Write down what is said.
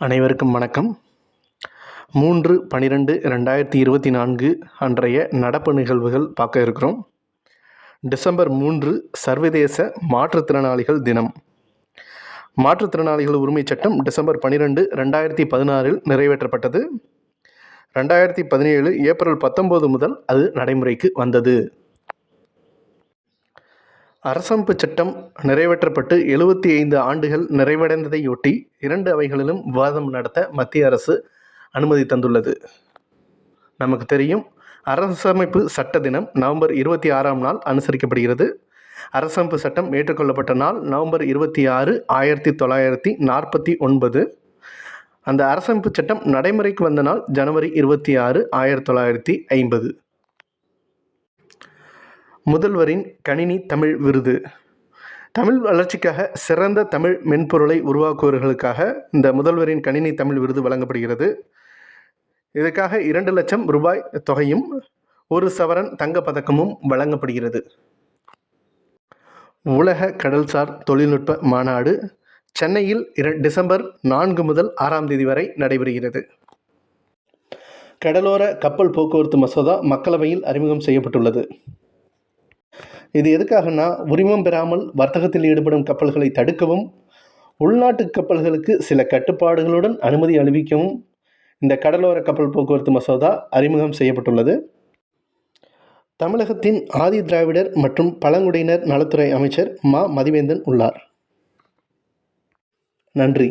அனைவருக்கும் வணக்கம். 3/12/2024 அன்றைய நடப்பு நிகழ்வுகள் பார்க்க இருக்கிறோம். டிசம்பர் 3 சர்வதேச மாற்றுத்திறனாளிகள் தினம். மாற்றுத்திறனாளிகள் உரிமைச் சட்டம் டிசம்பர் 12, 2016 நிறைவேற்றப்பட்டது. 2017 ஏப்ரல் 19 முதல் அது நடைமுறைக்கு வந்தது. அரசமைப்பு சட்டம் நிறைவேற்றப்பட்டு 75 ஆண்டுகள் நிறைவடைந்ததையொட்டி 2 அவைகளிலும் விவாதம் நடத்த மத்திய அரசு அனுமதி தந்துள்ளது. நமக்கு தெரியும், அரசமைப்பு சட்ட தினம் நவம்பர் 26ஆம் நாள் அனுசரிக்கப்படுகிறது. அரசமைப்பு சட்டம் ஏற்றுக்கொள்ளப்பட்ட நாள் நவம்பர் 26, 1949. அந்த அரசமைப்பு சட்டம் நடைமுறைக்கு வந்த நாள் ஜனவரி 26, 1950. முதல்வரின் கணினி தமிழ் விருது. தமிழ் வளர்ச்சிக்காக சிறந்த தமிழ் மென்பொருளை உருவாக்குவர்களுக்காக இந்த முதல்வரின் கணினி தமிழ் விருது வழங்கப்படுகிறது. இதற்காக 2 லட்சம் ரூபாய் தொகையும் 1 சவரன் தங்கப்பதக்கமும் வழங்கப்படுகிறது. உலக கடல்சார் தொழில்நுட்ப மாநாடு சென்னையில் டிசம்பர் 4 முதல் 6ஆம் தேதி வரை நடைபெறுகிறது. கடலோர கப்பல் போக்குவரத்து மசோதா மக்களவையில் அறிமுகம் செய்யப்பட்டுள்ளது. இது எதுக்காகனா, உரிமம் பெறாமல் வர்த்தகத்தில் ஈடுபடும் கப்பல்களை தடுக்கவும், உள்நாட்டு கப்பல்களுக்கு சில கட்டுப்பாடுகளுடன் அனுமதி அளிக்கவும் இந்த கடலோர கப்பல் போக்குவரத்து மசோதா அறிமுகம் செய்யப்பட்டுள்ளது. தமிழகத்தின் ஆதி திராவிடர் மற்றும் பழங்குடியினர் நலத்துறை அமைச்சர் மா. மதிவேந்தன் உள்ளார். நன்றி.